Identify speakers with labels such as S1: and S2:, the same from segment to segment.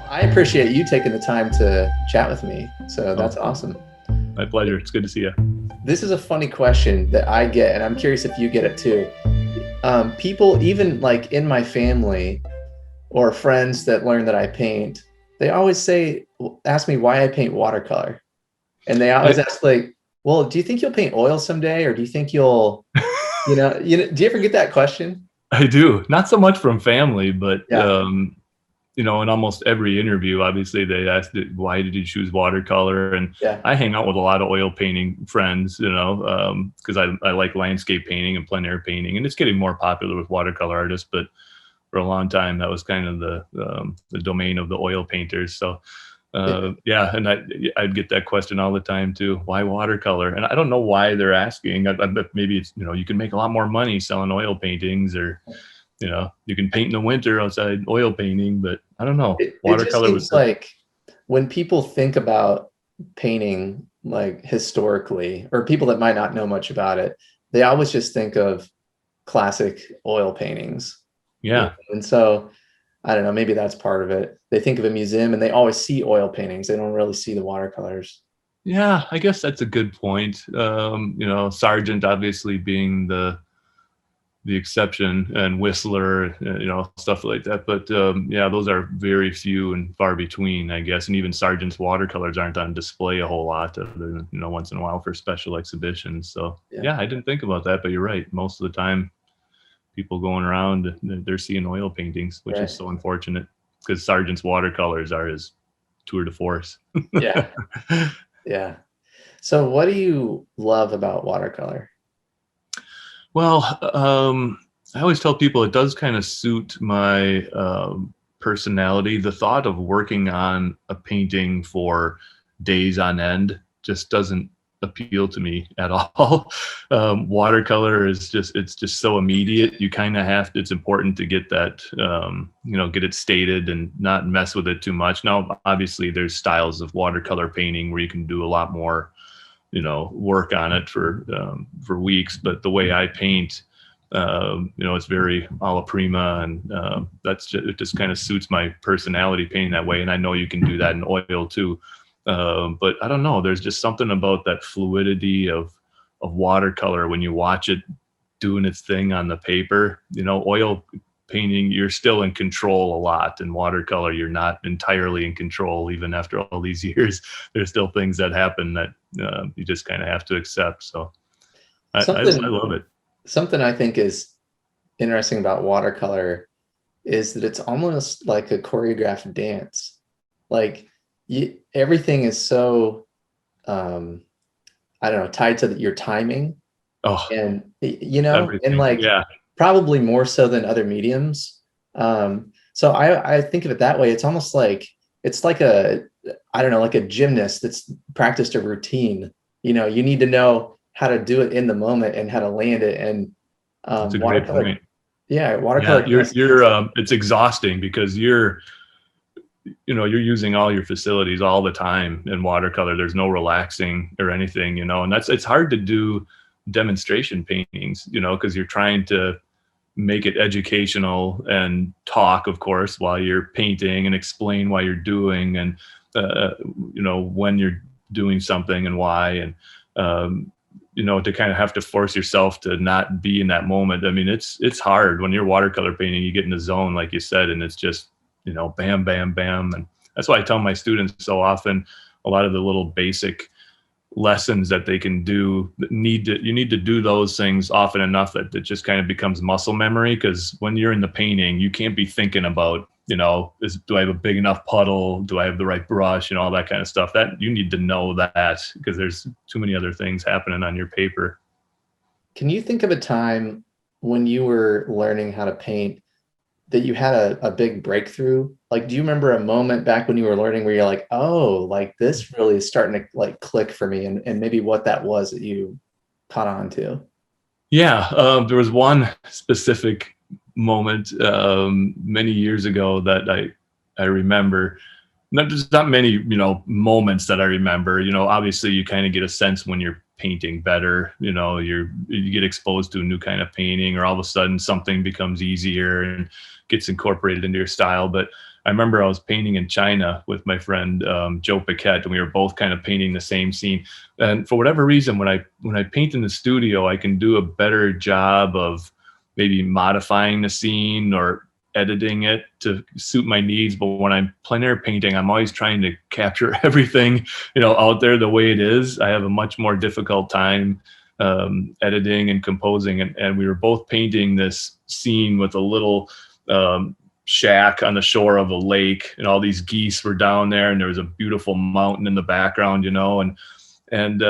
S1: I appreciate you taking the time to chat with me. So that's awesome.
S2: My pleasure. It's good to see you.
S1: This is a funny question that I get, and I'm curious if you get it too. People, even like in my family or friends that learn that I paint, they always ask me why I paint watercolor. And they always ask like, well, do you think you'll paint oil someday? Or do you think you'll, do you ever get that question?
S2: I do. Not so much from family, but,
S1: Yeah.
S2: in almost every interview, obviously they asked, why did you choose watercolor? And
S1: Yeah.
S2: I hang out with a lot of oil painting friends, because I like landscape painting and plein air painting, and it's getting more popular with watercolor artists. But for a long time, that was kind of the domain of the oil painters. So, yeah, and I'd get that question all the time too. Why watercolor? And I don't know why they're asking. I bet maybe it's, you can make a lot more money selling oil paintings, or you can paint in the winter outside oil painting, but I don't know.
S1: It just seems like when people think about painting, like historically, or people that might not know much about it, they always just think of classic oil paintings.
S2: Yeah.
S1: And so I don't know, maybe that's part of it. They think of a museum and they always see oil paintings. They don't really see the watercolors.
S2: Yeah, I guess that's a good point. Sargent obviously being the exception, and Whistler, stuff like that. But yeah, those are very few and far between, I guess. And even Sargent's watercolors aren't on display a whole lot, other than, once in a while for special exhibitions. So yeah, I didn't think about that, but you're right. Most of the time, people going around, they're seeing oil paintings, which is so unfortunate, because Sargent's watercolors are his tour de force.
S1: Yeah. Yeah. So what do you love about watercolor?
S2: Well, I always tell people it does kind of suit my personality. The thought of working on a painting for days on end just doesn't appeal to me at all. Watercolor is it's just so immediate. You kind of have to, it's important to get that, get it stated and not mess with it too much. Now, obviously there's styles of watercolor painting where you can do a lot more, work on it for weeks. But the way I paint, it's very alla prima, and it just kind of suits my personality painting that way. And I know you can do that in oil too. But I don't know, there's just something about that fluidity of watercolor when you watch it doing its thing on the paper. Oil painting, you're still in control a lot. In watercolor, you're not entirely in control. Even after all these years, there's still things that happen that you just kind of have to accept. So I love it.
S1: Something I think is interesting about watercolor is that it's almost like a choreographed dance. Like everything is so, I don't know, tied to your timing.
S2: Oh,
S1: and and like,
S2: yeah,
S1: probably more so than other mediums. So I think of it that way. It's almost like, it's like I don't know, like a gymnast that's practiced a routine. You need to know how to do it in the moment and how to land it. And
S2: that's a great point.
S1: Yeah, watercolor.
S2: Yeah, it's exhausting because you're using all your facilities all the time in watercolor. There's no relaxing or anything, and it's hard to do demonstration paintings, because you're trying to make it educational and talk, of course, while you're painting, and explain why you're doing, and when you're doing something and why, and to kind of have to force yourself to not be in that moment. I mean, it's hard when you're watercolor painting. You get in the zone, like you said, and it's just bam, bam, bam. And that's why I tell my students so often, a lot of the little basic lessons that they can do, you need to do those things often enough that it just kind of becomes muscle memory. Because when you're in the painting, you can't be thinking about, do I have a big enough puddle? Do I have the right brush? All that kind of stuff. That you need to know that, because there's too many other things happening on your paper.
S1: Can you think of a time when you were learning how to paint that you had a big breakthrough? Like, do you remember a moment back when you were learning where you're like, oh, like this really is starting to like click for me, and maybe what that was that you caught on to?
S2: Yeah, there was one specific moment many years ago that I remember. There's not many, moments that I remember. Obviously you kind of get a sense when you're painting better, you get exposed to a new kind of painting, or all of a sudden something becomes easier and gets incorporated into your style. But I remember I was painting in China with my friend Joe Paquette, and we were both kind of painting the same scene. And for whatever reason, when I paint in the studio, I can do a better job of maybe modifying the scene or editing it to suit my needs. But when I'm plein air painting, I'm always trying to capture everything, out there the way it is. I have a much more difficult time editing and composing. And we were both painting this scene with a little shack on the shore of a lake, and all these geese were down there, and there was a beautiful mountain in the background, and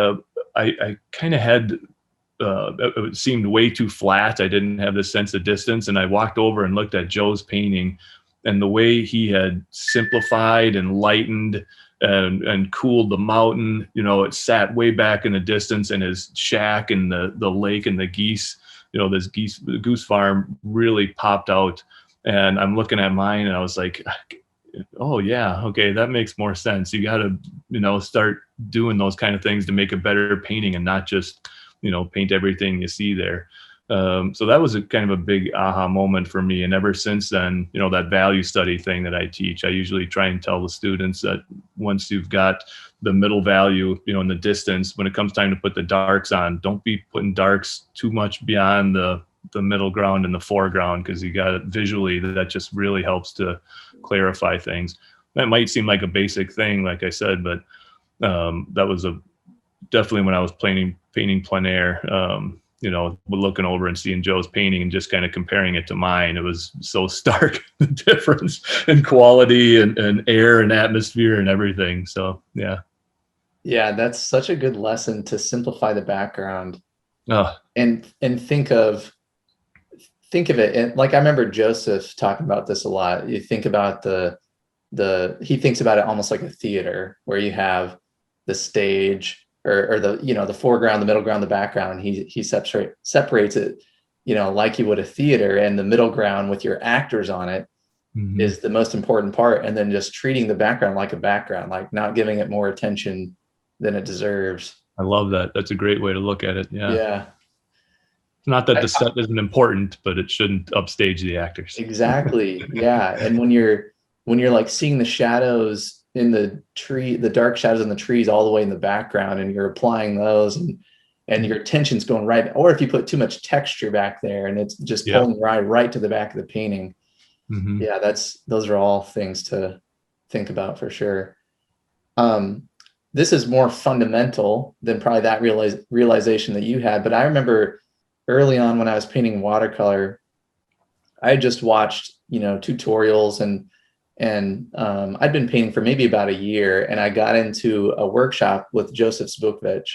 S2: I kind of had it seemed way too flat. I didn't have this sense of distance, and I walked over and looked at Joe's painting, and the way he had simplified and lightened and cooled the mountain. It sat way back in the distance, and his shack and the lake and the geese, this goose farm really popped out. And I'm looking at mine, and I was like, oh yeah, okay, that makes more sense. You got to, start doing those kind of things to make a better painting, and not just, paint everything you see there. So that was a kind of a big aha moment for me. And ever since then, that value study thing that I teach, I usually try and tell the students that once you've got the middle value, in the distance, when it comes time to put the darks on, don't be putting darks too much beyond the middle ground and the foreground, because you got it visually, that just really helps to clarify things. That might seem like a basic thing, like I said, but that was definitely when I was painting plein air, looking over and seeing Joe's painting and just kind of comparing it to mine. It was so stark, the difference in quality and air and atmosphere and everything. So yeah.
S1: Yeah, that's such a good lesson to simplify the background.
S2: Oh.
S1: And think of it. And like, I remember Joseph talking about this a lot. You think about he thinks about it almost like a theater, where you have the stage or the foreground, the middle ground, the background. He separates it, like you would a theater, and the middle ground with your actors on it is the most important part. And then just treating the background like a background, like not giving it more attention than it deserves.
S2: I love that. That's a great way to look at it. Yeah.
S1: Yeah.
S2: Not that the set isn't important, but it shouldn't upstage the actors.
S1: Exactly. Yeah. And when you're like seeing the shadows in the tree, the dark shadows in the trees all the way in the background, and you're applying those, and your attention's going right. Or if you put too much texture back there, and it's just pulling right to the back of the painting. Mm-hmm. Yeah, those are all things to think about for sure. This is more fundamental than probably that realization that you had. But I remember early on when I was painting watercolor, I had just watched, tutorials and I'd been painting for maybe about a year, and I got into a workshop with Joseph Zbukvich.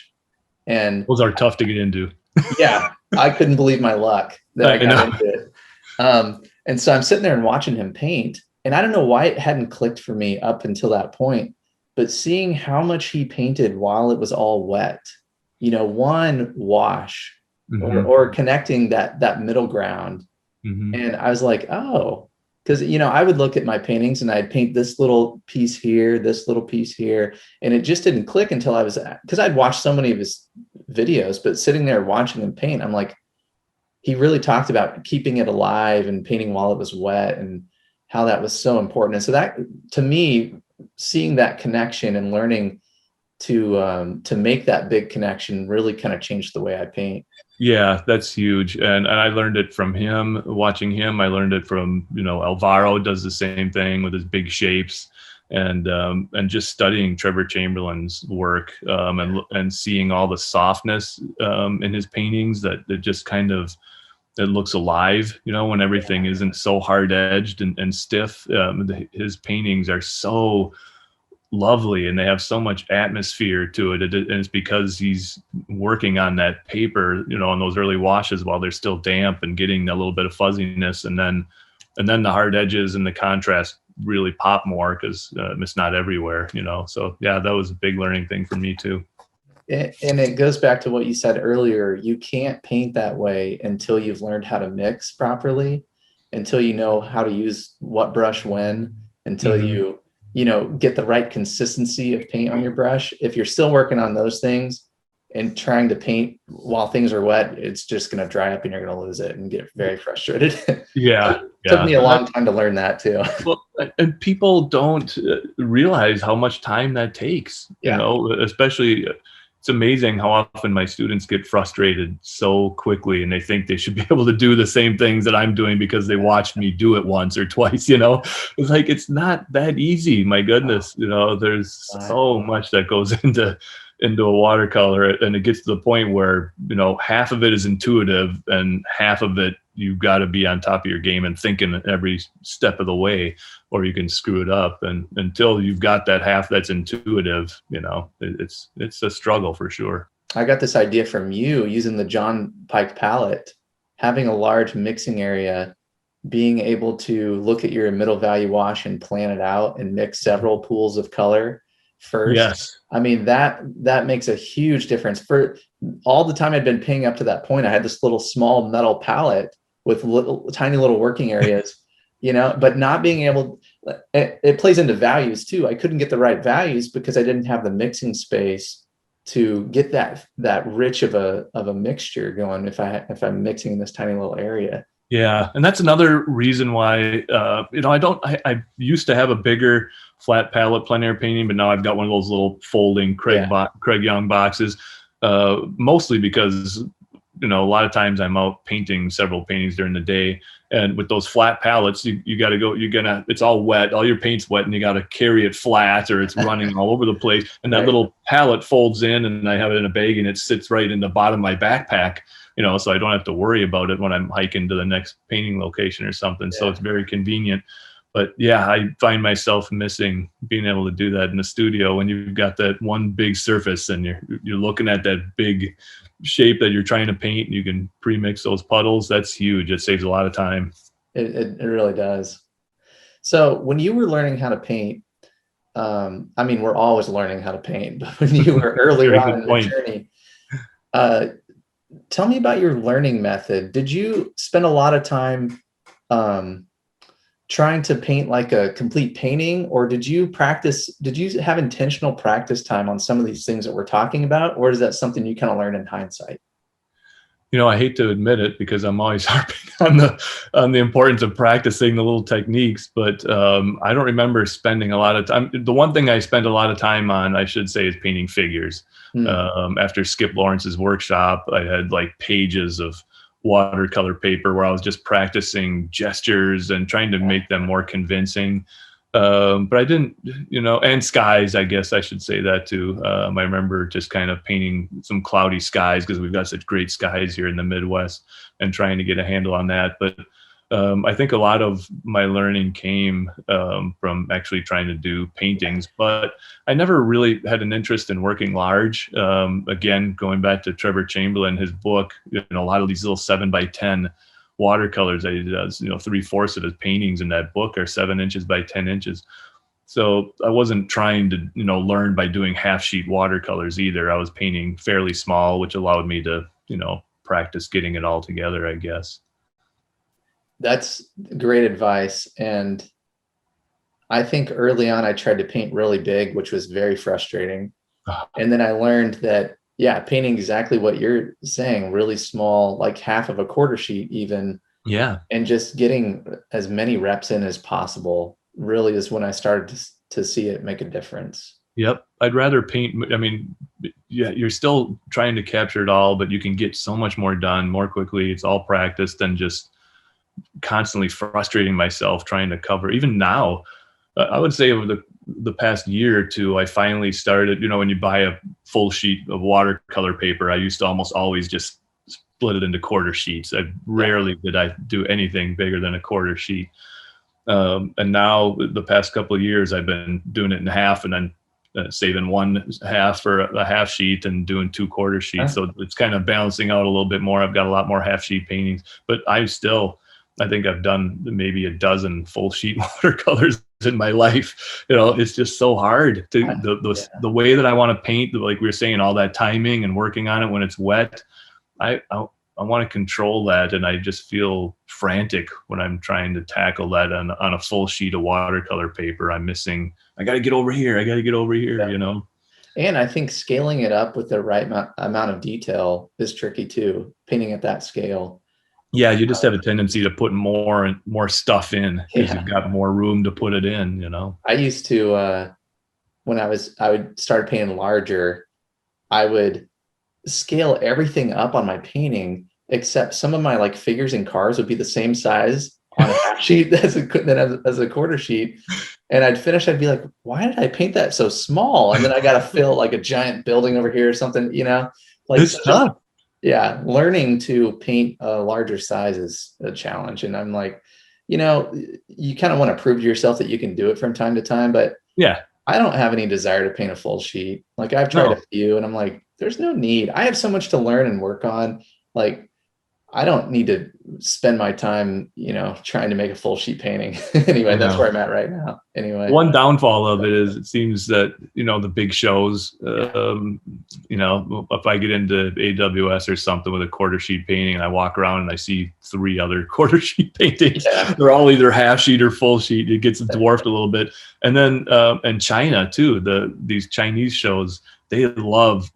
S1: And
S2: those are tough to get into.
S1: Yeah, I couldn't believe my luck that I got into it. And so I'm sitting there and watching him paint, and I don't know why it hadn't clicked for me up until that point, but seeing how much he painted while it was all wet, one wash, or connecting that middle ground. And I was like, oh, because, I would look at my paintings and I'd paint this little piece here, this little piece here. And it just didn't click until because I'd watched so many of his videos, but sitting there watching him paint, I'm like, he really talked about keeping it alive and painting while it was wet, and how that was so important. And so that, to me, seeing that connection and learning to make that big connection really kind of changed the way I paint.
S2: Yeah, that's huge. And I learned it from him, watching him. I learned it from, Alvaro does the same thing with his big shapes, and just studying Trevor Chamberlain's work, and seeing all the softness in his paintings, that it just kind of, it looks alive, when everything isn't so hard edged and stiff. His paintings are so lovely, and they have so much atmosphere to it. And it's because he's working on that paper, on those early washes while they're still damp, and getting a little bit of fuzziness, and then the hard edges and the contrast really pop more, because it's not everywhere, So yeah, that was a big learning thing for me too.
S1: And it goes back to what you said earlier. You can't paint that way until you've learned how to mix properly, until you know how to use what brush when, until you get the right consistency of paint on your brush. If you're still working on those things, and trying to paint while things are wet, it's just going to dry up and you're going to lose it and get very frustrated.
S2: Yeah,
S1: Took me a
S2: yeah.
S1: long time to learn that too.
S2: Well, and people don't realize how much time that takes, you
S1: Yeah.
S2: know, especially it's amazing how often my students get frustrated so quickly and they think they should be able to do the same things that I'm doing because they watched me do it once or twice, you know. It's like, it's not that easy. My goodness, you know, there's so much that goes into a watercolor, and it gets to the point where, you know, half of it is intuitive and half of it you've got to be on top of your game and thinking every step of the way, or you can screw it up. And until you've got that half that's intuitive, you know, it's a struggle for sure.
S1: I got this idea from you using the John Pike palette, having a large mixing area, being able to look at your middle value wash and plan it out and mix several pools of color first.
S2: Yes.
S1: I mean, that makes a huge difference. For all the time I'd been painting up to that point, I had this little small metal palette with tiny little working areas, you know, but not being able, it plays into values too. I couldn't get the right values because I didn't have the mixing space to get that rich of a mixture going if I'm mixing in this tiny little area.
S2: Yeah, and that's another reason why, you know, I used to have a bigger flat palette plein air painting, but now I've got one of those little folding Craig Young boxes, mostly because, you know, a lot of times I'm out painting several paintings during the day, and with those flat palettes, you got to go, it's all wet, all your paint's wet, and you got to carry it flat or it's running all over the place. And that little palette folds in, and I have it in a bag, and it sits right in the bottom of my backpack, you know, so I don't have to worry about it when I'm hiking to the next painting location or something. So it's very convenient. But yeah, I find myself missing being able to do that in the studio when you've got that one big surface and you're looking at that big shape that you're trying to paint. You can pre-mix those puddles. That's huge. It saves a lot of time.
S1: It really does. So when you were learning how to paint, I mean, we're always learning how to paint, but when you were early on in the journey, tell me about your learning method. Did you spend a lot of time trying to paint like a complete painting, or did you have intentional practice time on some of these things that we're talking about, or is that something you kind of learn in hindsight?
S2: You know, I hate to admit it because I'm always harping on the importance of practicing the little techniques, but I don't remember spending a lot of time. The one thing I spent a lot of time on, I should say, is painting figures. After Skip Lawrence's workshop, I had like pages of watercolor paper where I was just practicing gestures and trying to make them more convincing. But I didn't, you know, and skies, I guess I should say that too. I remember just kind of painting some cloudy skies because we've got such great skies here in the Midwest, and trying to get a handle on that. But I think a lot of my learning came from actually trying to do paintings, but I never really had an interest in working large. Again, going back to Trevor Chamberlain, his book, you know, a lot of these little 7x10 watercolors that he does, you know, 3/4 of his paintings in that book are 7 inches by 10 inches. So I wasn't trying to, you know, learn by doing half sheet watercolors either. I was painting fairly small, which allowed me to, you know, practice getting it all together, I guess.
S1: That's great advice. And I think early on I tried to paint really big, which was very frustrating. And then I learned that, yeah, painting exactly what you're saying, really small, like half of a quarter sheet even.
S2: Yeah.
S1: And just getting as many reps in as possible really is when I started to see it make a difference.
S2: Yep. I'd rather paint. I mean, yeah, you're still trying to capture it all, but you can get so much more done more quickly. It's all practice than just constantly frustrating myself trying to cover. Even now, I would say over the past year or two, I finally started, you know, when you buy a full sheet of watercolor paper, I used to almost always just split it into quarter sheets. Rarely did I do anything bigger than a quarter sheet. And now the past couple of years, I've been doing it in half, and then saving one half for a half sheet and doing 2 quarter sheets. So it's kind of balancing out a little bit more. I've got a lot more half sheet paintings, but I think I've done maybe a dozen full sheet watercolors in my life. You know, it's just so hard to the way that I want to paint, like we were saying, all that timing and working on it when it's wet. I want to control that, and I just feel frantic when I'm trying to tackle that on a full sheet of watercolor paper. I'm missing. I got to get over here. You know.
S1: And I think scaling it up with the right amount of detail is tricky too, painting at that scale.
S2: Yeah, you just have a tendency to put more and more stuff in because
S1: Yeah.
S2: you've got more room to put it in, you know.
S1: I used to, when I would start painting larger, I would scale everything up on my painting, except some of my like figures and cars would be the same size on a half sheet as a quarter sheet. And I'd finish, I'd be like, why did I paint that so small? And then I got to fill like a giant building over here or something, like
S2: It's tough.
S1: yeah, learning to paint a larger size is a challenge. And I'm like, you kind of want to prove to yourself that you can do it from time to time, but
S2: Yeah.
S1: I don't have any desire to paint a full sheet. Like I've tried a
S2: No.
S1: few and I'm like, there's no need. I have so much to learn and work on. Like I don't need to spend my time, trying to make a full sheet painting. Anyway, that's
S2: No.
S1: where I'm at right now. Anyway.
S2: One downfall of it is it seems that, the big shows, if I get into AWS or something with a quarter sheet painting and I walk around and I see 3 other quarter sheet paintings,
S1: Yeah.
S2: they're all either half sheet or full sheet. It gets dwarfed a little bit. And then, and China too, these Chinese shows, they love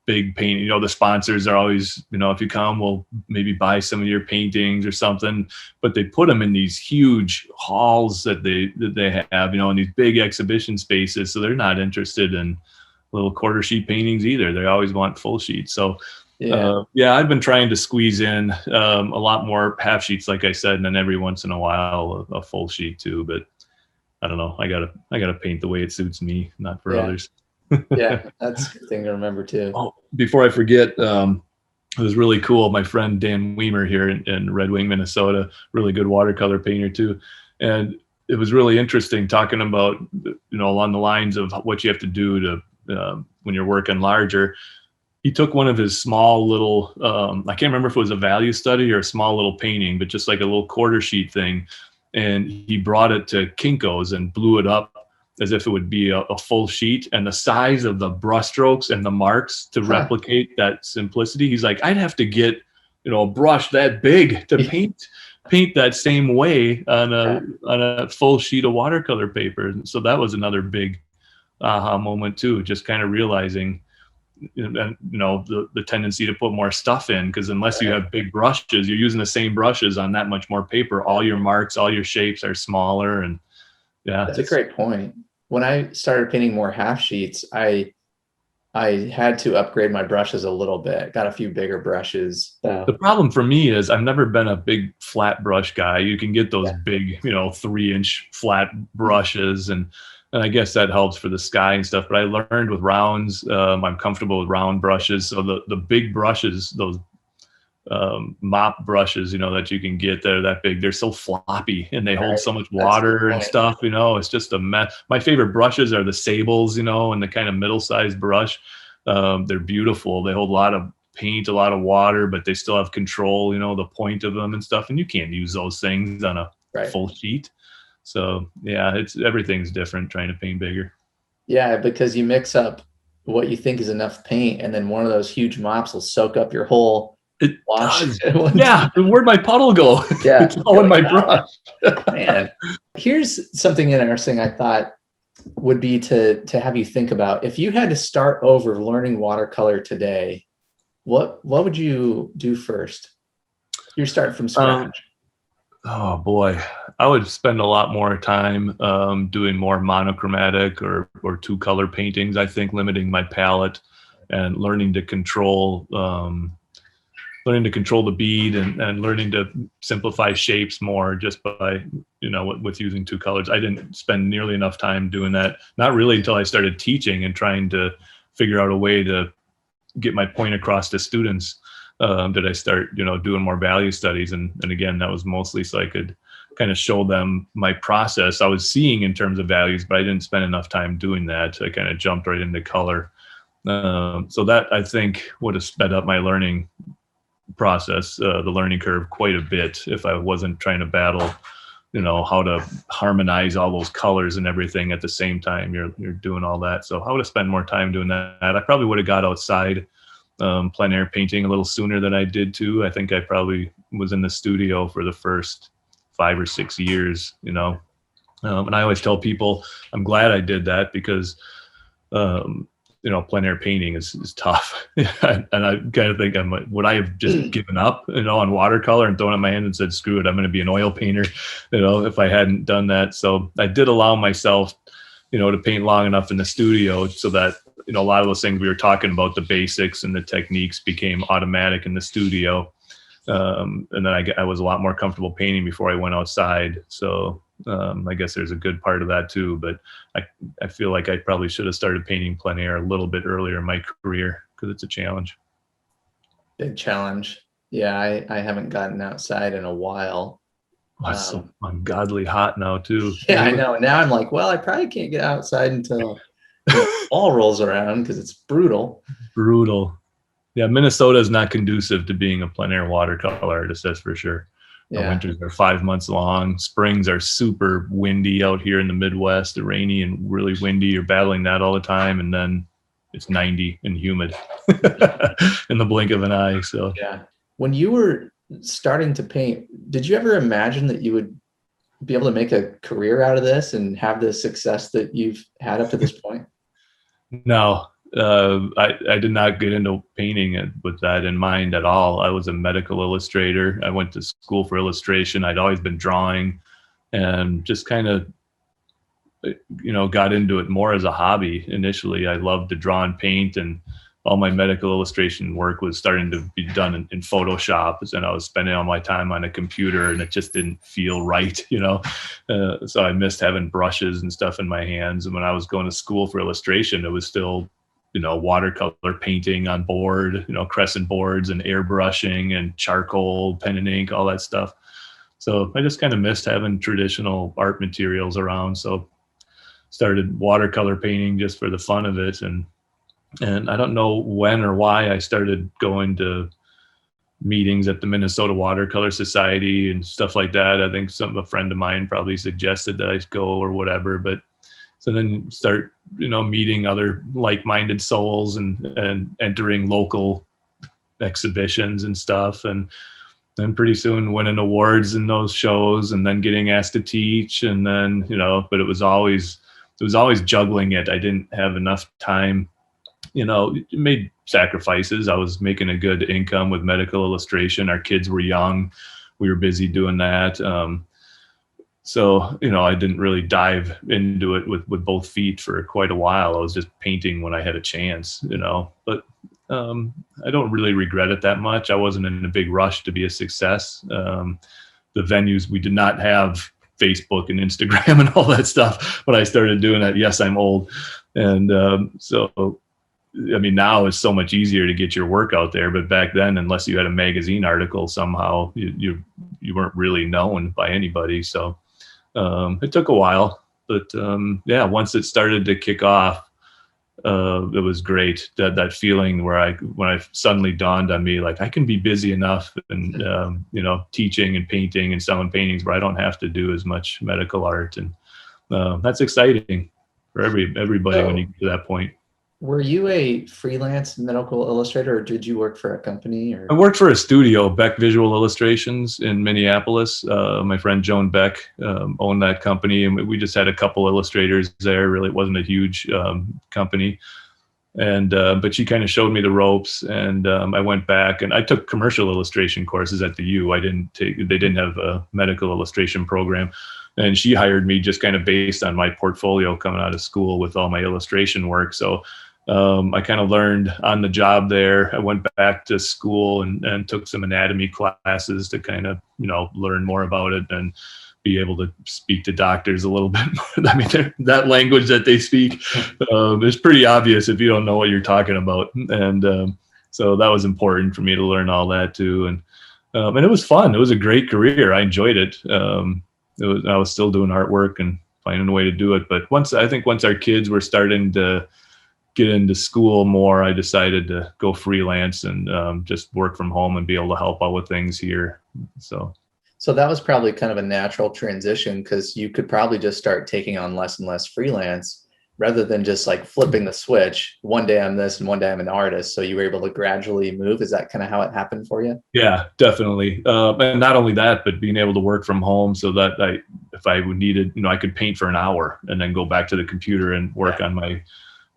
S2: big painting. The sponsors are always, if you come, we'll maybe buy some of your paintings or something. But they put them in these huge halls that they have, in these big exhibition spaces. So they're not interested in little quarter sheet paintings either. They always want full sheets. So yeah, I've been trying to squeeze in a lot more half sheets, like I said, and then every once in a while a full sheet too. But I don't know. I gotta paint the way it suits me, not for others.
S1: Yeah, that's a good thing to remember too.
S2: Oh, before I forget, it was really cool. My friend Dan Weimer here in Red Wing, Minnesota, really good watercolor painter too. And it was really interesting talking about, along the lines of what you have to do to, when you're working larger. He took one of his small little, I can't remember if it was a value study or a small little painting, but just like a little quarter sheet thing. And he brought it to Kinko's and blew it up as if it would be a full sheet, and the size of the brush strokes and the marks to replicate that simplicity. He's like, I'd have to get, a brush that big to paint that same way on a full sheet of watercolor paper. And so that was another big aha moment too, just kind of realizing, the tendency to put more stuff in, because unless you have big brushes, you're using the same brushes on that much more paper. All your marks, all your shapes are smaller. And yeah,
S1: that's a great point. When I started painting more half sheets, I had to upgrade my brushes a little bit. Got a few bigger brushes.
S2: The problem for me is I've never been a big flat brush guy. You can get those big, 3-inch flat brushes, and I guess that helps for the sky and stuff. But I learned with rounds, I'm comfortable with round brushes. So the big brushes, those mop brushes, that you can get, that big, they're so floppy and they hold so much water and stuff. It's just a mess. My favorite brushes are the sables, and the kind of middle-sized brush. They're beautiful. They hold a lot of paint, a lot of water, but they still have control, the point of them and stuff. And you can't use those things on a full sheet. So yeah, everything's different trying to paint bigger.
S1: Yeah, because you mix up what you think is enough paint, and then one of those huge mops will soak up your whole wash.
S2: Yeah, where'd my puddle go?
S1: Yeah,
S2: it's all in my brush.
S1: Man, here's something interesting I thought would be to have you think about. If you had to start over learning watercolor today, what would you do first? You're starting from scratch.
S2: Oh boy, I would spend a lot more time doing more monochromatic or 2-color paintings. I think limiting my palette and learning to control the bead and learning to simplify shapes more just by, with using 2 colors. I didn't spend nearly enough time doing that. Not really until I started teaching and trying to figure out a way to get my point across to students. Did I start, doing more value studies. And again, that was mostly so I could kind of show them my process I was seeing in terms of values, but I didn't spend enough time doing that. I kind of jumped right into color. So that, I think, would have sped up my learning process, the learning curve, quite a bit if I wasn't trying to battle, how to harmonize all those colors and everything at the same time you're doing all that. So I would have spent more time doing that. I probably would have got outside plein air painting a little sooner than I did too. I think I probably was in the studio for the first 5 or 6 years, and I always tell people I'm glad I did that because plein air painting is tough. And I kind of think would I have just given up, on watercolor and thrown up my hand and said, screw it, I'm going to be an oil painter, if I hadn't done that. So I did allow myself, to paint long enough in the studio so that, a lot of those things we were talking about, the basics and the techniques, became automatic in the studio. And then I was a lot more comfortable painting before I went outside. So I guess there's a good part of that too, but I feel like I probably should have started painting plein air a little bit earlier in my career, because it's a challenge.
S1: Big challenge. Yeah, I haven't gotten outside in a while.
S2: Oh, it's so ungodly hot now too.
S1: Yeah, I know. Now I'm like, well, I probably can't get outside until fall rolls around, because it's brutal.
S2: Brutal. Yeah, Minnesota is not conducive to being a plein air watercolor artist, that's for sure. Yeah. The winters are 5 months long. Springs are super windy out here in the Midwest, rainy and really windy. You're battling that all the time, and then it's 90 and humid in the blink of an eye. So
S1: yeah. When you were starting to paint, did you ever imagine that you would be able to make a career out of this and have the success that you've had up to this point?
S2: No. I did not get into painting with that in mind at all. I was a medical illustrator. I went to school for illustration. I'd always been drawing, and just kind of, got into it more as a hobby. Initially, I loved to draw and paint, and all my medical illustration work was starting to be done in Photoshop, and I was spending all my time on a computer, and it just didn't feel right, so I missed having brushes and stuff in my hands. And when I was going to school for illustration, it was still watercolor painting on board, crescent boards and airbrushing and charcoal, pen and ink, all that stuff. So I just kind of missed having traditional art materials around. So started watercolor painting just for the fun of it. And I don't know when or why I started going to meetings at the Minnesota Watercolor Society and stuff like that. I think a friend of mine probably suggested that I go or whatever, but so then start, meeting other like-minded souls and entering local exhibitions and stuff. And then pretty soon winning awards in those shows, and then getting asked to teach. And then, but it was always juggling it. I didn't have enough time, made sacrifices. I was making a good income with medical illustration. Our kids were young. We were busy doing that. So, I didn't really dive into it with both feet for quite a while. I was just painting when I had a chance, but I don't really regret it that much. I wasn't in a big rush to be a success. The venues, we did not have Facebook and Instagram and all that stuff when I started doing that. Yes, I'm old. And so, now it's so much easier to get your work out there. But back then, unless you had a magazine article, somehow you weren't really known by anybody. So it took a while, but once it started to kick off, it was great. That feeling where when I suddenly dawned on me, like, I can be busy enough and teaching and painting and selling paintings where I don't have to do as much medical art, and that's exciting for everybody when you get to that point.
S1: Were you a freelance medical illustrator, or did you work for a company? Or?
S2: I worked for a studio, Beck Visual Illustrations, in Minneapolis. My friend Joan Beck owned that company, and we just had a couple illustrators there. Really, it wasn't a huge company, and but she kind of showed me the ropes, and I went back and I took commercial illustration courses at the U. They didn't have a medical illustration program. And she hired me just kind of based on my portfolio coming out of school with all my illustration work. So I kind of learned on the job there. I went back to school and took some anatomy classes to kind of, learn more about it and be able to speak to doctors a little bit more. I mean, that language that they speak is pretty obvious if you don't know what you're talking about. And so that was important for me to learn all that too. And it was fun. It was a great career. I enjoyed it. I was still doing artwork and finding a way to do it. But once our kids were starting to get into school more, I decided to go freelance and just work from home and be able to help out with things here. So
S1: that was probably kind of a natural transition, because you could probably just start taking on less and less freelance rather than just like flipping the switch. One day I'm this and one day I'm an artist. So you were able to gradually move. Is that kind of how it happened for you?
S2: Yeah, definitely. And not only that, but being able to work from home so that if I needed, I could paint for an hour and then go back to the computer and work on my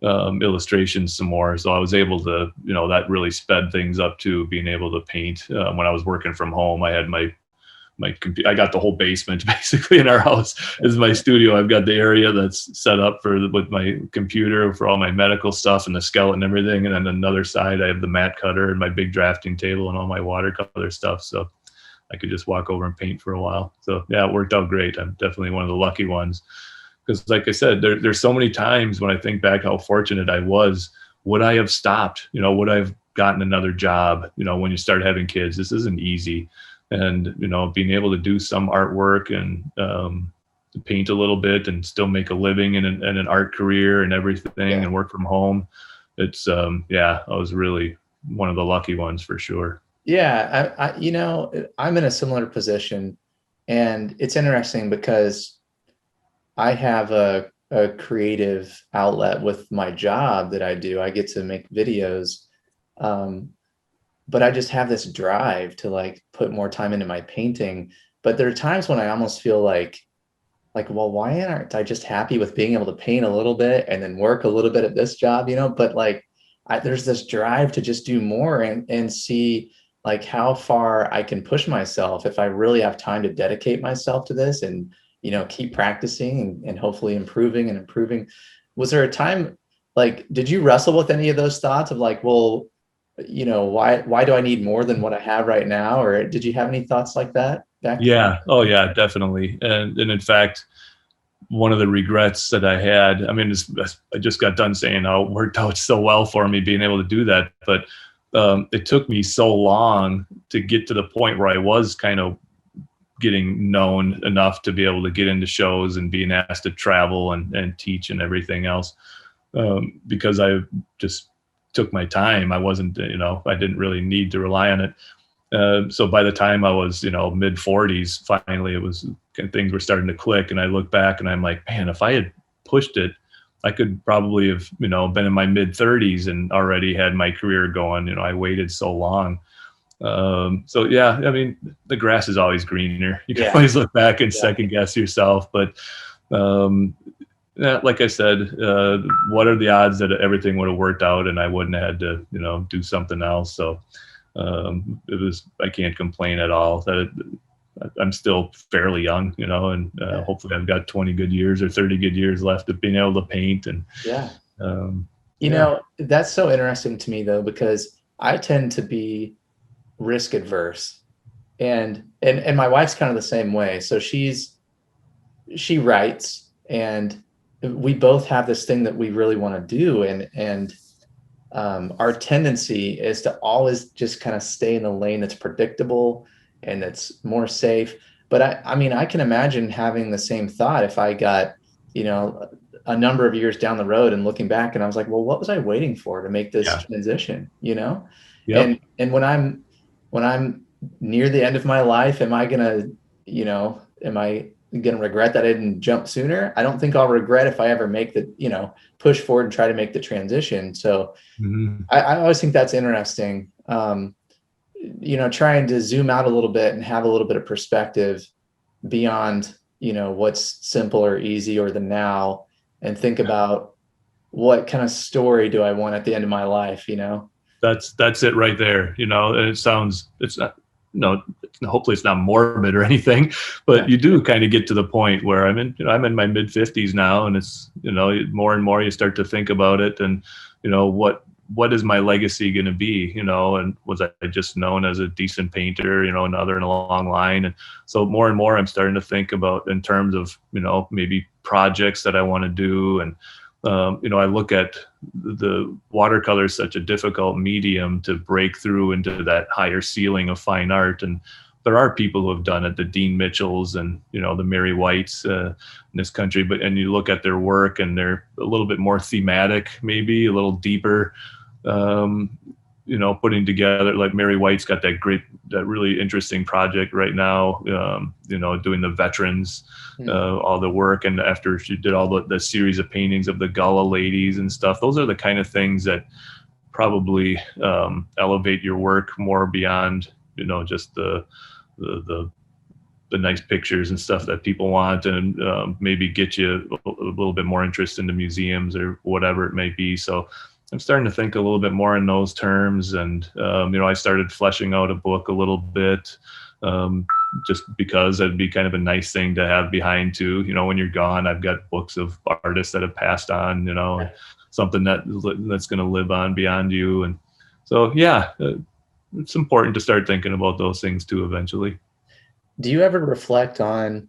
S2: illustrations some more. So I was able to, that really sped things up too, being able to paint. When I was working from home, I had my computer. I got the whole basement basically in our house is my studio. I've got the area that's set up with my computer for all my medical stuff and the skeleton and everything. And then another side, I have the mat cutter and my big drafting table and all my watercolor stuff. So I could just walk over and paint for a while. So yeah, it worked out great. I'm definitely one of the lucky ones. Because like I said, there's so many times when I think back how fortunate I was. Would I have stopped? Would I have gotten another job? When you start having kids, this isn't easy. And, being able to do some artwork and paint a little bit and still make a living in an art career and everything and work from home. It's, I was really one of the lucky ones for sure.
S1: Yeah. I'm in a similar position, and it's interesting because I have a creative outlet with my job that I do. I get to make videos. But I just have this drive to like put more time into my painting. But there are times when I almost feel like, well, why aren't I just happy with being able to paint a little bit and then work a little bit at this job, But like, there's this drive to just do more and see like how far I can push myself if I really have time to dedicate myself to this and, keep practicing and hopefully improving and improving. Was there a time, like, did you wrestle with any of those thoughts of like, well, why do I need more than what I have right now? Or did you have any thoughts like that back?
S2: Yeah. Oh yeah, definitely. And in fact, one of the regrets that I had, I mean, I just got done saying how it worked out so well for me being able to do that. But it took me so long to get to the point where I was kind of getting known enough to be able to get into shows and being asked to travel and teach and everything else. Because I just took my time. I wasn't, I didn't really need to rely on it. So by the time I was, mid 40s, finally things were starting to click. And I look back and I'm like, man, if I had pushed it, I could probably have, been in my mid 30s and already had my career going. I waited so long. So yeah, I mean, the grass is always greener. You can always look back and second guess yourself, but, like I said, what are the odds that everything would have worked out and I wouldn't have had to, do something else? So I can't complain at all. I'm still fairly young, and hopefully I've got 20 good years or 30 good years left of being able to paint. And
S1: that's so interesting to me though, because I tend to be risk adverse, and my wife's kind of the same way. So she writes, and we both have this thing that we really want to do. And our tendency is to always just kind of stay in the lane that's predictable and that's more safe. But I mean, I can imagine having the same thought if I got, a number of years down the road and looking back and I was like, well, what was I waiting for to make this transition,
S2: Yep.
S1: And when I'm near the end of my life, am I going to regret that I didn't jump sooner? I don't think I'll regret if I ever make the, push forward and try to make the transition. So I always think that's interesting. Trying to zoom out a little bit and have a little bit of perspective beyond, what's simple or easy or the now, and think about what kind of story do I want at the end of my life,
S2: That's it right there, and it's not, hopefully it's not morbid or anything, but you do kind of get to the point where I'm in my mid 50s now, and it's, more and more you start to think about it and, what is my legacy going to be, and was I just known as a decent painter, another in a long line. And so more and more I'm starting to think about in terms of, maybe projects that I want to do. And, I look at the watercolor is such a difficult medium to break through into that higher ceiling of fine art. And there are people who have done it, the Dean Mitchells and, the Mary Whites in this country. And you look at their work and they're a little bit more thematic, maybe a little deeper, putting together, like Mary White's got that really interesting project right now, doing the veterans, all the work. And after she did all the series of paintings of the Gullah ladies and stuff, those are the kind of things that probably elevate your work more beyond, just the the nice pictures and stuff that people want, and maybe get you a little bit more interest into museums or whatever it may be. So I'm starting to think a little bit more in those terms. And, I started fleshing out a book a little bit, just because that'd be kind of a nice thing to have behind too. When you're gone, I've got books of artists that have passed on, and something that's going to live on beyond you. And so, it's important to start thinking about those things too eventually.
S1: Do you ever reflect on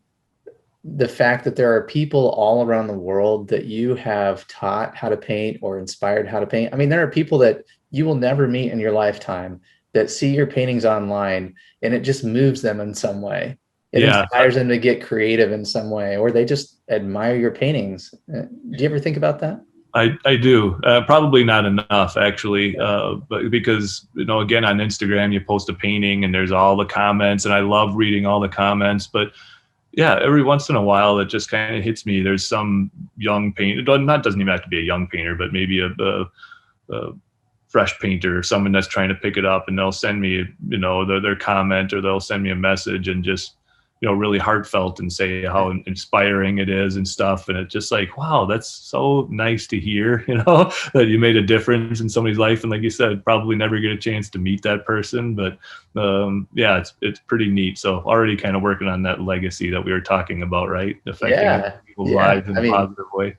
S1: the fact that there are people all around the world that you have taught how to paint or inspired how to paint? I mean, there are people that you will never meet in your lifetime that see your paintings online and it just moves them in some way. It inspires them to get creative in some way, or they just admire your paintings. Do you ever think about that?
S2: I do. Probably not enough, actually, but because, again, on Instagram, you post a painting and there's all the comments, and I love reading all the comments. But yeah, every once in a while, it just kind of hits me. There's some young painter, doesn't even have to be a young painter, but maybe a fresh painter or someone that's trying to pick it up, and they'll send me, their comment, or they'll send me a message and just, really heartfelt and say how inspiring it is and stuff. And it's just like, wow, that's so nice to hear, that you made a difference in somebody's life. And like you said, probably never get a chance to meet that person, but it's pretty neat. So already kind of working on that legacy that we were talking about, right? Affecting people's lives in a positive way.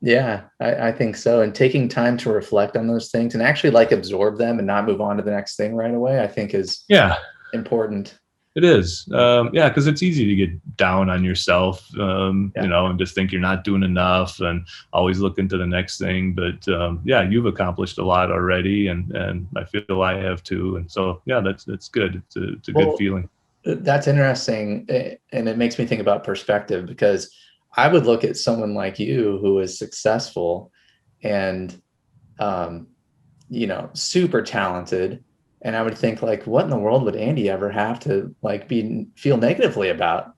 S1: Yeah, I think so. And taking time to reflect on those things and actually absorb them and not move on to the next thing right away, I think is important.
S2: It is. Because it's easy to get down on yourself, and just think you're not doing enough and always looking to the next thing. But you've accomplished a lot already, and I feel I have too. And so, that's good. It's a good feeling.
S1: That's interesting. And it makes me think about perspective, because I would look at someone like you who is successful and, super talented. And I would think, what in the world would Andy ever have to feel negatively about?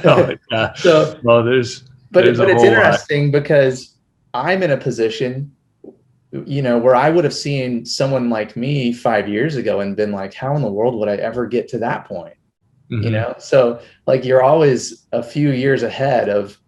S1: So,
S2: well,
S1: but it's interesting because I'm in a position, where I would have seen someone like me 5 years ago and been like, how in the world would I ever get to that point?
S2: Mm-hmm.
S1: So you're always a few years ahead of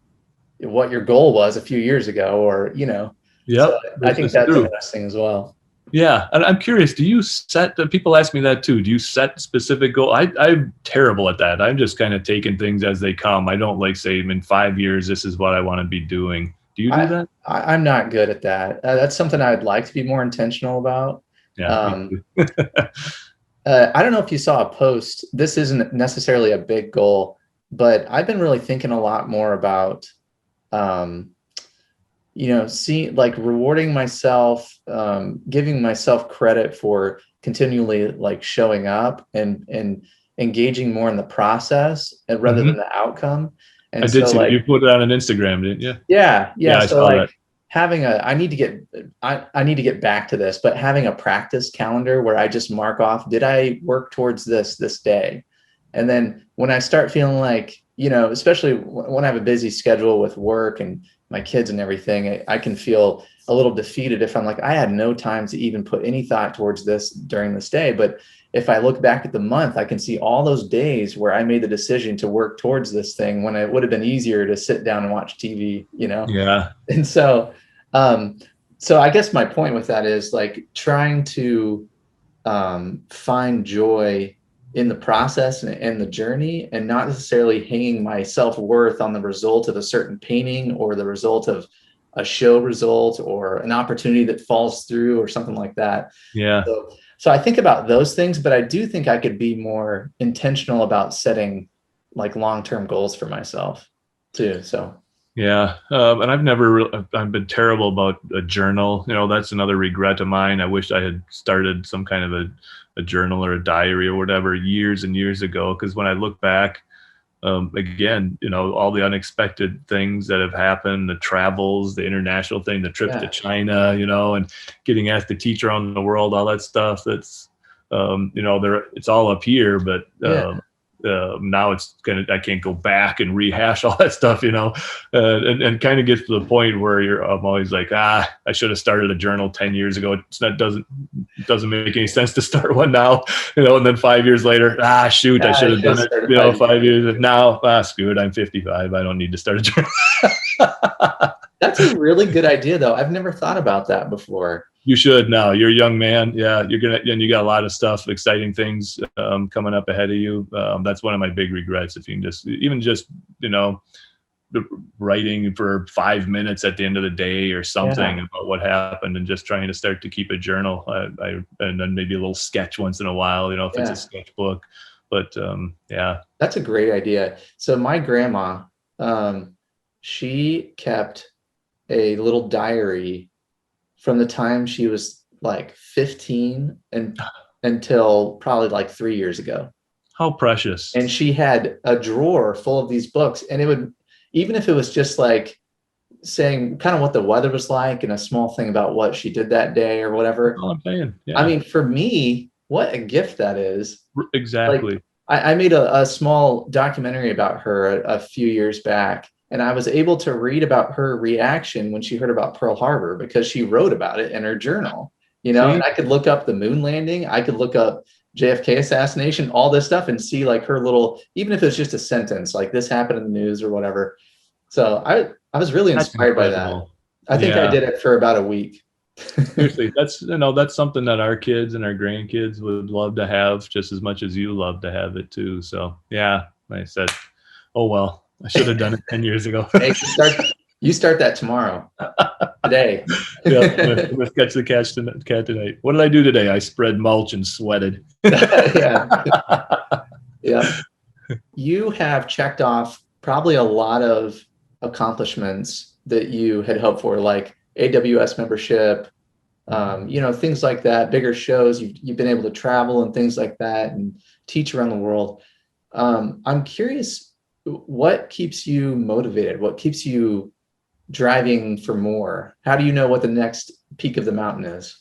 S1: what your goal was a few years ago, or, so I think that's interesting as well.
S2: Yeah. And I'm curious, do you set, people ask me that too, do you set specific goals? I'm terrible at that. I'm just kind of taking things as they come. I don't say in 5 years, this is what I want to be doing. Do you do that?
S1: I'm not good at that. That's something I'd like to be more intentional about.
S2: Yeah.
S1: I don't know if you saw a post. This isn't necessarily a big goal, but I've been really thinking a lot more about, rewarding myself, giving myself credit for continually showing up and engaging more in the process rather than the outcome. And
S2: I did see that. You put it on Instagram, didn't you?
S1: Yeah.
S2: I saw that.
S1: Having I need to get back to this, but having a practice calendar where I just mark off, did I work towards this day? And then when I start feeling especially when I have a busy schedule with work and my kids and everything, I can feel a little defeated if I'm I had no time to even put any thought towards this during this day. But if I look back at the month, I can see all those days where I made the decision to work towards this thing when it would have been easier to sit down and watch TV,
S2: Yeah.
S1: And so I guess my point with that is trying to find joy in the process and the journey, and not necessarily hanging my self-worth on the result of a certain painting or the result of a show result or an opportunity that falls through or something like that.
S2: Yeah.
S1: So I think about those things, but I do think I could be more intentional about setting long-term goals for myself too. So.
S2: Yeah. And I've been terrible about a journal. That's another regret of mine. I wish I had started some kind of a journal or a diary or whatever years and years ago. Because when I look back, again, all the unexpected things that have happened, the travels, the international thing, the trip to China, and getting asked to teach around the world, all that stuff. That's, it's all up here, but now it's I can't go back and rehash all that stuff, and kind of gets to the point where I'm always like, I should have started a journal 10 years ago. It doesn't make any sense to start one now, and then 5 years later, shoot, I should have done it, 5 years. Now, screw it, I'm 55. I don't need to start a journal.
S1: That's a really good idea, though. I've never thought about that before.
S2: You should now. You're a young man. Yeah, and you got a lot of stuff, exciting things coming up ahead of you. That's one of my big regrets. If you can just writing for 5 minutes at the end of the day or something about what happened, and just trying to start to keep a journal. And then maybe a little sketch once in a while, if it's a sketchbook. But
S1: that's a great idea. So my grandma, she kept a little diary from the time she was like 15 and until probably like 3 years ago.
S2: How precious.
S1: And she had a drawer full of these books, and it would, even if it was just like saying kind of what the weather was like and a small thing about what she did that day or whatever.
S2: Oh, I'm saying. Yeah.
S1: I mean, for me, what a gift that is.
S2: Exactly.
S1: Like, I made a small documentary about her a few years back, and I was able to read about her reaction when she heard about Pearl Harbor, because she wrote about it in her journal, and I could look up the moon landing. I could look up JFK assassination, all this stuff, and see like her little, even if it's just a sentence, like this happened in the news or whatever. So I was really inspired by that. I think I did it for about a week.
S2: Seriously, that's something that our kids and our grandkids would love to have just as much as you love to have it too. So yeah, I said, oh well, I should have done it 10 years ago.
S1: Hey, you start that tomorrow. Today.
S2: Yeah, let's catch the cat tonight. What did I do today? I spread mulch and sweated.
S1: Yeah. You have checked off probably a lot of accomplishments that you had hoped for, like AWS membership, things like that, bigger shows. You've been able to travel and things like that and teach around the world. I'm curious, what keeps you motivated? What keeps you driving for more? How do you know what the next peak of the mountain is?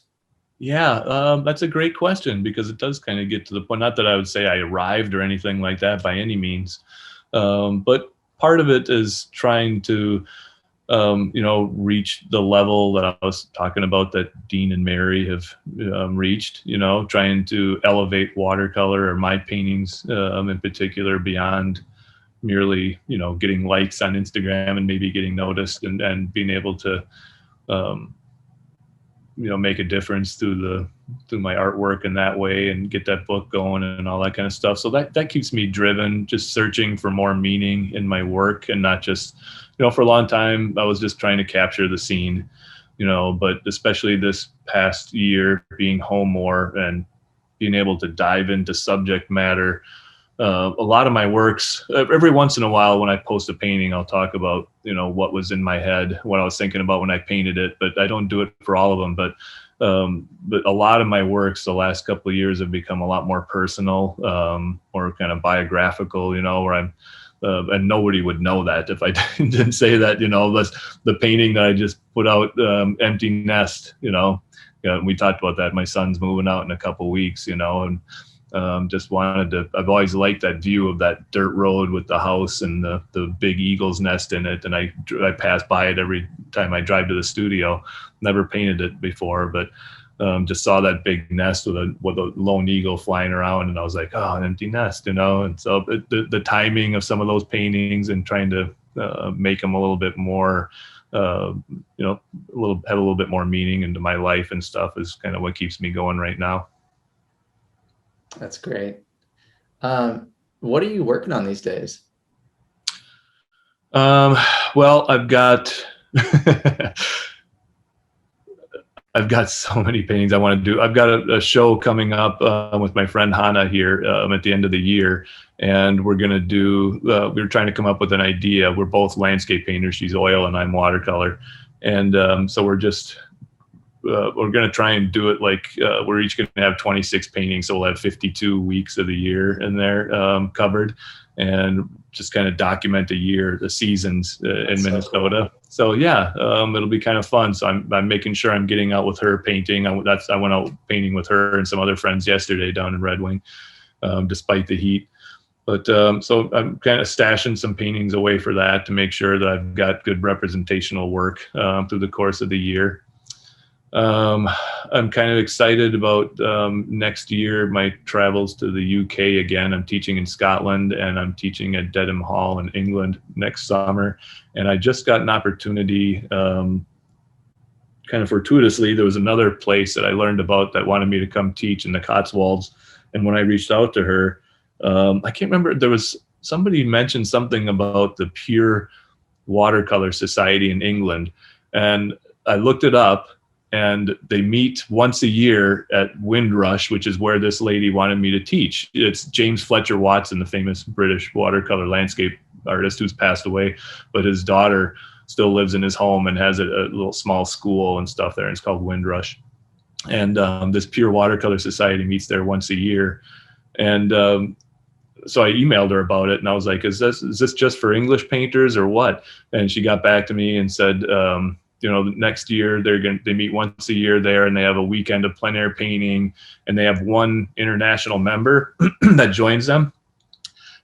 S2: Yeah, that's a great question, because it does kind of get to the point, not that I would say I arrived or anything like that by any means, but part of it is trying to reach the level that I was talking about that Dean and Mary have reached, trying to elevate watercolor, or my paintings in particular, beyond merely, getting likes on Instagram and maybe getting noticed, and being able to, make a difference through my artwork in that way, and get that book going and all that kind of stuff. So that keeps me driven, just searching for more meaning in my work, and not just, for a long time, I was just trying to capture the scene, but especially this past year, being home more and being able to dive into subject matter. A lot of my works, every once in a while when I post a painting, I'll talk about, what was in my head, what I was thinking about when I painted it, but I don't do it for all of them. But a lot of my works the last couple of years have become a lot more personal, or kind of biographical, where I'm, and nobody would know that if I didn't say that, the painting that I just put out, Empty Nest, we talked about that. My son's moving out in a couple of weeks, and just wanted to, I've always liked that view of that dirt road with the house and the big eagle's nest in it. And I pass by it every time I drive to the studio. Never painted it before, but just saw that big nest with a lone eagle flying around. And I was like, oh, an empty nest, And so the timing of some of those paintings, and trying to make them a little bit more, have a little bit more meaning into my life and stuff, is kind of what keeps me going right now.
S1: That's great. What are you working on these days?
S2: Well, I've got so many paintings I want to do. I've got a show coming up with my friend Hannah here at the end of the year, and we're going to do, we're trying to come up with an idea. We're both landscape painters. She's oil and I'm watercolor. And so we're going to try and do it like we're each going to have 26 paintings. So we'll have 52 weeks of the year in there covered, and just kind of document a year, the seasons in Minnesota. So yeah, it'll be kind of fun. So I'm making sure I'm getting out with her painting. I went out painting with her and some other friends yesterday down in Red Wing, despite the heat. But so I'm kind of stashing some paintings away for that to make sure that I've got good representational work through the course of the year. I'm kind of excited about next year, my travels to the UK again. I'm teaching in Scotland and I'm teaching at Dedham Hall in England next summer. And I just got an opportunity, kind of fortuitously. There was another place that I learned about that wanted me to come teach in the Cotswolds. And when I reached out to her, I can't remember, there was somebody mentioned something about the Pure Watercolor Society in England. And I looked it up, and they meet once a year at Windrush, which is where this lady wanted me to teach. It's James Fletcher Watson, the famous British watercolor landscape artist who's passed away, but his daughter still lives in his home and has a little small school and stuff there. And it's called Windrush. And this Pure Watercolor Society meets there once a year. And so I emailed her about it, and I was like, is this just for English painters or what? And she got back to me and said, next year they meet once a year there, and they have a weekend of plein air painting, and they have one international member that joins them.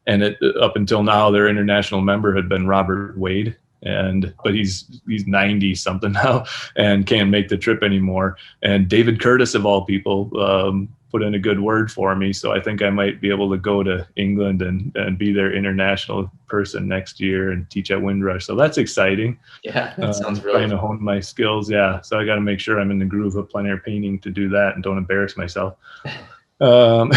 S2: And up until now, their international member had been Robert Wade, but he's 90 something now and can't make the trip anymore. And David Curtis, of all people, put in a good word for me. So I think I might be able to go to England and be their international person next year and teach at Windrush. So that's exciting.
S1: Yeah, that sounds really
S2: trying to hone my skills. Yeah. So I got to make sure I'm in the groove of plein air painting to do that and don't embarrass myself. And,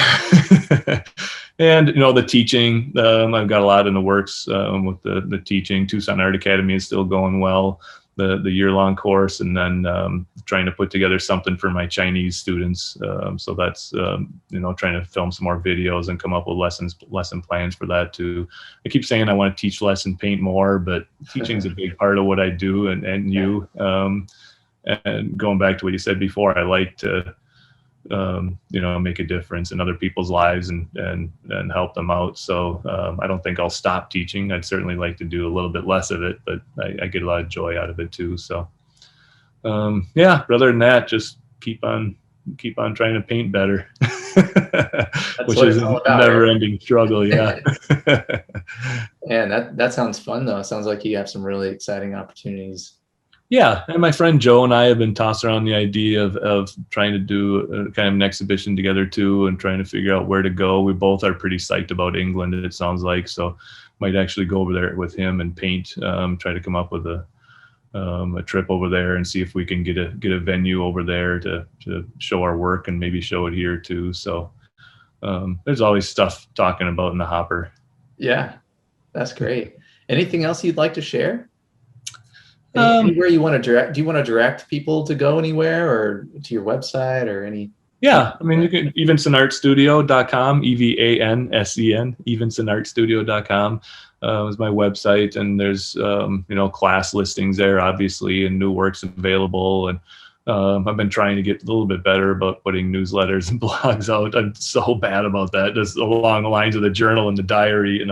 S2: the teaching, I've got a lot in the works with the teaching. Tucson Art Academy is still going well, the year-long course, and then trying to put together something for my Chinese students. So that's, trying to film some more videos and come up with lesson plans for that too. I keep saying I want to teach less and paint more, but teaching is a big part of what I do, and you. And going back to what you said before, I like to make a difference in other people's lives and help them out. So I don't think I'll stop teaching. I'd certainly like to do a little bit less of it, but I get a lot of joy out of it too. So other than that, just keep on trying to paint better, which is a never-ending struggle. Yeah.
S1: And that sounds fun though. It sounds like you have some really exciting opportunities.
S2: Yeah, and my friend Joe and I have been tossing around the idea of trying to do a kind of an exhibition together too, and trying to figure out where to go. We both are pretty psyched about England, it sounds like, so might actually go over there with him and paint. Try to come up with a trip over there and see if we can get a venue over there to show our work and maybe show it here too. So there's always stuff talking about in the hopper.
S1: Yeah, that's great. Anything else you'd like to share? Anywhere you want to direct? Do you want to direct people to go anywhere, or to your website, or any?
S2: Yeah, I mean, you can evansenartstudio.com, EVANSEN, evansenartstudio.com is my website, and there's class listings there, obviously, and new works available. And I've been trying to get a little bit better about putting newsletters and blogs out. I'm so bad about that, just along the lines of the journal and the diary,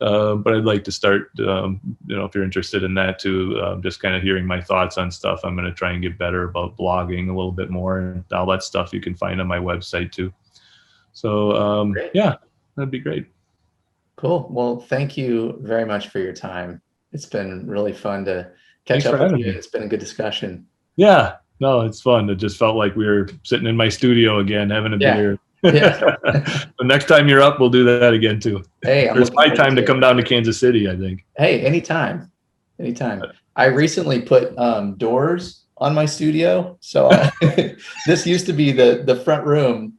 S2: but I'd like to start, if you're interested in that too, just kind of hearing my thoughts on stuff. I'm going to try and get better about blogging a little bit more, and all that stuff you can find on my website too. So that'd be great.
S1: Cool. Well, thank you very much for your time. It's been really fun to catch up with you. It's been a good discussion.
S2: Yeah. No, it's fun. It just felt like we were sitting in my studio again, having a beer.
S1: Yeah.
S2: The next time you're up, we'll do that again too.
S1: Hey,
S2: it's my time to come down to Kansas City, I think.
S1: Hey, anytime. I recently put doors on my studio. So this used to be the front room.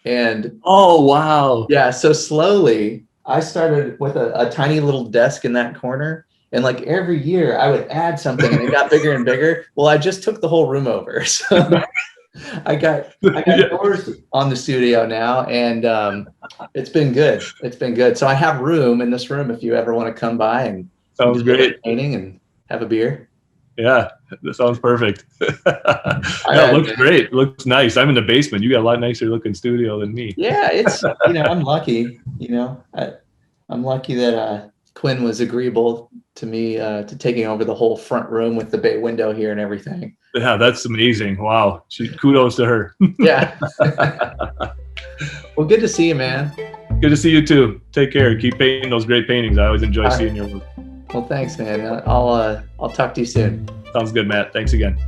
S1: And
S2: oh, wow.
S1: Yeah. So slowly I started with a tiny little desk in that corner. And like every year I would add something and it got bigger and bigger. Well, I just took the whole room over. So I got doors on the studio now, and it's been good. So I have room in this room if you ever want to come by and
S2: sounds great.
S1: Painting and have a beer.
S2: Yeah, that sounds perfect. It looks great. It looks nice. I'm in the basement. You got a lot nicer looking studio than me.
S1: Yeah, it's I'm lucky. I'm lucky that Quinn was agreeable to me to taking over the whole front room with the bay window here and everything.
S2: Yeah, that's amazing. Wow. Kudos to her.
S1: Yeah. Well, good to see you, man.
S2: Good to see you too. Take care. Keep painting those great paintings. I always enjoy seeing your work.
S1: Well, thanks, man. I'll talk to you soon.
S2: Sounds good, Matt. Thanks again.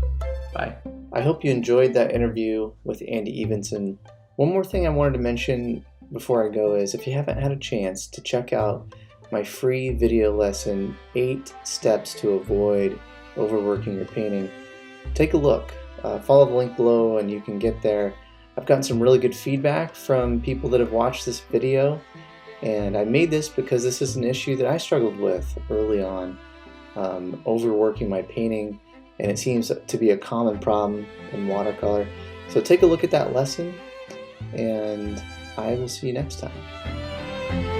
S1: Bye. I hope you enjoyed that interview with Andy Evansen. One more thing I wanted to mention before I go is if you haven't had a chance to check out my free video lesson, 8 Steps to Avoid Overworking Your Painting, take a look. Follow the link below and you can get there. I've gotten some really good feedback from people that have watched this video, and I made this because this is an issue that I struggled with early on, overworking my painting, and it seems to be a common problem in watercolor. So take a look at that lesson, and I will see you next time.